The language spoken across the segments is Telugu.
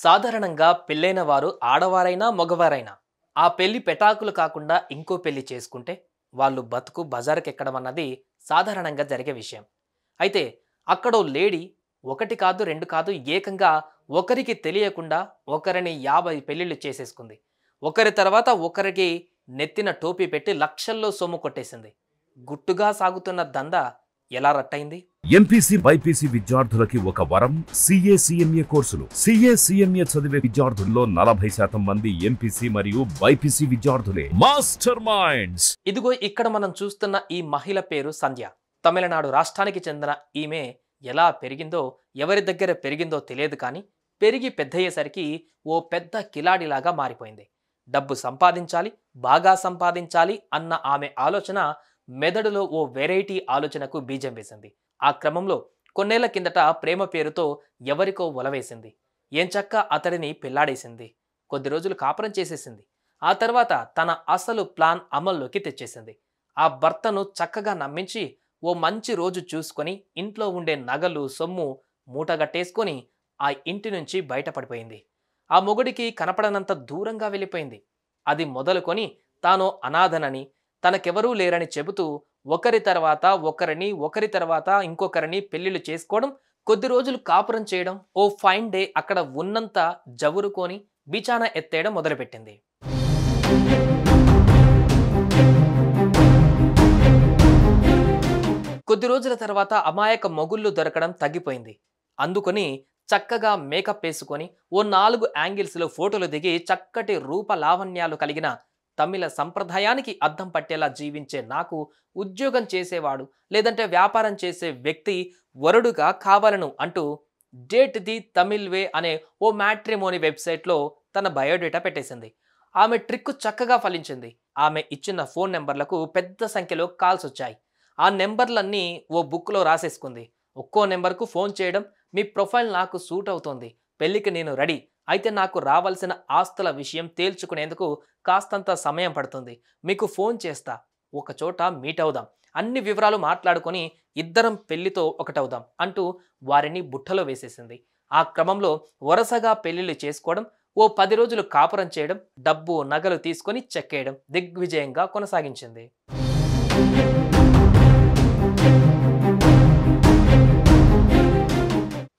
సాధారణంగా పెళ్ళైన వారు ఆడవారైనా మగవారైనా ఆ పెళ్లి పెటాకులు కాకుండా ఇంకో పెళ్లి చేసుకుంటే వాళ్ళు బతుకు బజారుకెక్కడం అన్నది సాధారణంగా జరిగే విషయం. అయితే అక్కడో లేడీ ఒకటి కాదు రెండు కాదు ఏకంగా ఒకరికి తెలియకుండా ఒకరిని 50 పెళ్లిళ్ళు చేసేసుకుంది. ఒకరి తర్వాత ఒకరికి నెత్తిన టోపీ పెట్టి లక్షల్లో సొమ్ము కొట్టేసింది. గుట్టుగా సాగుతున్న దందా ఎలా రట్టయింది? ఎంపీసీ బైపీసీ విద్యార్థులకి ఒక వరం CA కోర్సులు. CA చదివే విద్యార్థుల్లో 40% మంది ఎంపీసీ మరియు బైపీసీ విద్యార్థులే. Master minds. ఇదిగో ఇక్కడ మనం చూస్తున్న ఈ మహిళ పేరు సంధ్య. తమిళనాడు రాష్ట్రానికి చెందిన ఈమె ఎలా పెరిగిందో ఎవరి దగ్గర పెరిగిందో తెలియదు కానీ పెరిగి పెద్దయ్యేసరికి ఓ పెద్ద కిలాడిలాగా మారిపోయింది. డబ్బు సంపాదించాలి, బాగా సంపాదించాలి అన్న ఆమె ఆలోచన మెదడులో ఓ వెరైటీ ఆలోచనకు బీజం వేసింది. ఆ క్రమంలో కొన్నేళ్ల కిందట ప్రేమ పేరుతో ఎవరికో ఒలవేసింది. ఏంచక్క అతడిని పెళ్లాడేసింది. కొద్ది రోజులు కాపురం చేసేసింది. ఆ తర్వాత తన అసలు ప్లాన్ అమల్లోకి తెచ్చేసింది. ఆ భర్తను చక్కగా నమ్మించి ఓ మంచి రోజు చూసుకొని ఇంట్లో ఉండే నగలు సొమ్ము మూటగట్టేసుకొని ఆ ఇంటి నుంచి బయటపడిపోయింది. ఆ మొగుడికి కనపడనంత దూరంగా వెళ్ళిపోయింది. అది మొదలుకొని తాను అనాథనని తనకెవరూ లేరని చెబుతూ ఒకరి తర్వాత ఒకరిని ఒకరి తర్వాత ఇంకొకరిని పెళ్లిళ్ళు చేసుకోవడం, కొద్ది రోజులు కాపురం చేయడం, ఓ ఫైన్ డే అక్కడ ఉన్నంత జవురుకొని బిచానా ఎత్తేయడం మొదలుపెట్టింది. కొద్ది రోజుల తర్వాత అమాయక మొగుళ్ళు దొరకడం తగ్గిపోయింది. అందుకొని చక్కగా మేకప్ వేసుకొని ఓ 4 యాంగిల్స్లో ఫోటోలు దిగి చక్కటి రూప లావణ్యాలు కలిగిన తమిళ సంప్రదాయానికి అద్దం పట్టేలా జీవించే నాకు ఉద్యోగం చేసేవాడు లేదంటే వ్యాపారం చేసే వ్యక్తి వరుడుగా కావాలను అంటూ డేట్ ది తమిళ్ వే అనే ఓ మ్యాట్రిమోని వెబ్సైట్లో తన బయోడేటా పెట్టేసింది. ఆమె ట్రిక్ చక్కగా ఫలించింది. ఆమె ఇచ్చిన ఫోన్ నెంబర్లకు పెద్ద సంఖ్యలో కాల్స్ వచ్చాయి. ఆ నెంబర్లన్నీ ఓ బుక్లో రాసేసుకుంది. ఒక్కో నెంబర్కు ఫోన్ చేయడం, మీ ప్రొఫైల్ నాకు సూట్ అవుతోంది, పెళ్లికి నేను రెడీ, అయితే నాకు రావాల్సిన ఆస్తుల విషయం తేల్చుకునేందుకు కాస్తంత సమయం పడుతుంది, మీకు ఫోన్ చేస్తా, ఒక చోట మీట్ అవుదాం, అన్ని వివరాలు మాట్లాడుకొని ఇద్దరం పెళ్లితో ఒకటవుదాం అంటూ వారిని బుట్టలో వేసేసింది. ఆ క్రమంలో వరుసగా పెళ్లిళ్ళు చేసుకోవడం, ఓ 10 రోజులు కాపురం చేయడం, డబ్బు నగలు తీసుకొని చెక్కేయడం దిగ్విజయంగా కొనసాగించింది.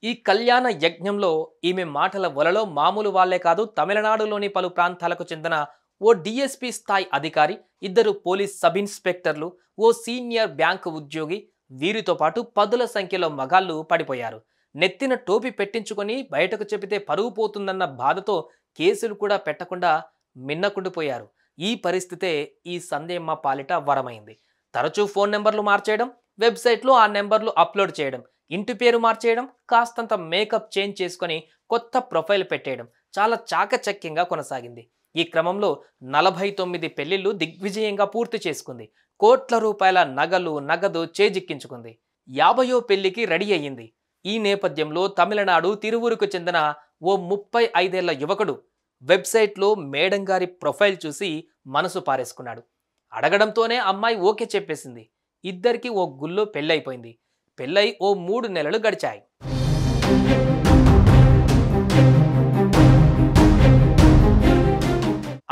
ఈ కళ్యాణ యజ్ఞంలో ఈమె మాటల వలలో మామూలు వాళ్లే కాదు, తమిళనాడులోని పలు ప్రాంతాలకు చెందిన ఓ DSP స్థాయి అధికారి, 2 పోలీస్ సబ్ ఇన్స్పెక్టర్లు, ఓ సీనియర్ బ్యాంకు ఉద్యోగి, వీరితో పాటు పదుల సంఖ్యలో మగాళ్ళు పడిపోయారు. నెత్తిన టోపీ పెట్టించుకొని బయటకు చెబితే పరువు పోతుందన్న బాధతో కేసులు కూడా పెట్టకుండా మిన్నకుండిపోయారు. ఈ పరిస్థితే ఈ సందేమ్మ పాలిట వరమైంది. తరచూ ఫోన్ నెంబర్లు మార్చేయడం, వెబ్సైట్లో ఆ నెంబర్లు అప్లోడ్ చేయడం, ఇంటి పేరు మార్చేయడం, కాస్తంత మేకప్ చేంజ్ చేసుకొని కొత్త ప్రొఫైల్ పెట్టేయడం చాలా చాకచక్యంగా కొనసాగింది. ఈ క్రమంలో 49 పెళ్లిళ్లు దిగ్విజయంగా పూర్తి చేసుకుంది. కోట్ల రూపాయల నగలు నగదు చేజిక్కించుకుంది. 50వ పెళ్లికి రెడీ అయ్యింది. ఈ నేపథ్యంలో తమిళనాడు తిరువూరుకు చెందిన ఓ 35 ఏళ్ల యువకుడు వెబ్సైట్లో మేడం గారి ప్రొఫైల్ చూసి మనసు పారేసుకున్నాడు. అడగడంతోనే అమ్మాయి ఓకే చెప్పేసింది. ఇద్దరికి ఓ గుల్లో పెళ్ళైపోయింది. పెళ్ళై ఓ 3 నెలలు గడిచాయి.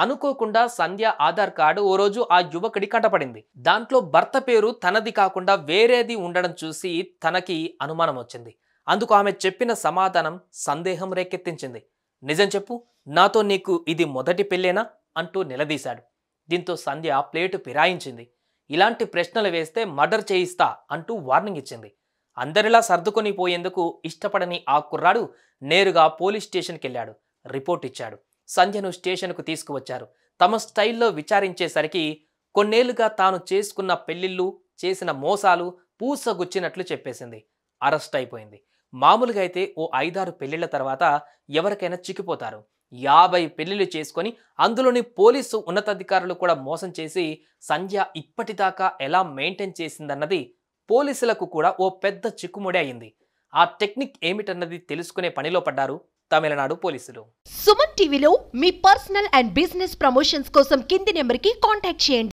అనుకోకుండా సంధ్య ఆధార్ కార్డు ఓ రోజు ఆ యువకుడి కంటపడింది. దాంట్లో భర్త పేరు తనది కాకుండా వేరేది ఉండడం చూసి తనకి అనుమానం వచ్చింది. అందుకు ఆమె చెప్పిన సమాధానం సందేహం రేకెత్తించింది. నిజం చెప్పు, నాతో నీకు ఇది మొదటి పెళ్ళేనా అంటూ నిలదీశాడు. దీంతో సంధ్య ప్లేటు ఫిరాయించింది. ఇలాంటి ప్రశ్నలు వేస్తే మర్డర్ చేయిస్తా అంటూ వార్నింగ్ ఇచ్చింది. అందరిలా సర్దుకొని పోయేందుకు ఇష్టపడని ఆ కుర్రాడు నేరుగా పోలీస్ స్టేషన్కి వెళ్ళాడు. రిపోర్ట్ ఇచ్చాడు. సంధ్యను స్టేషన్కు తీసుకువచ్చారు. తమ స్టైల్లో విచారించేసరికి కొన్నేళ్లుగా తాను చేసుకున్న పెళ్లిళ్ళు, చేసిన మోసాలు పూసగుచ్చినట్లు చెప్పేసింది. అరెస్ట్ అయిపోయింది. మామూలుగా అయితే ఓ 5-6 పెళ్లిళ్ల తర్వాత ఎవరికైనా చిక్కిపోతారు. 50 పెళ్లిళ్ళు చేసుకొని అందులోని పోలీసు ఉన్నతాధికారులు కూడా మోసం చేసి సంధ్య ఇప్పటిదాకా ఎలా మెయింటైన్ చేసిందన్నది పోలీసులకు కూడా ఓ పెద్ద చిక్కుముడి అయింది. ఆ టెక్నిక్ ఏమిటన్నది తెలుసుకునే పనిలో పడ్డారు తమిళనాడు పోలీసులు. సుమన్ టీవీలో మీ పర్సనల్ అండ్ బిజినెస్ ప్రమోషన్స్ కోసం కింది నెంబర్కి కాంటాక్ట్ చేయండి.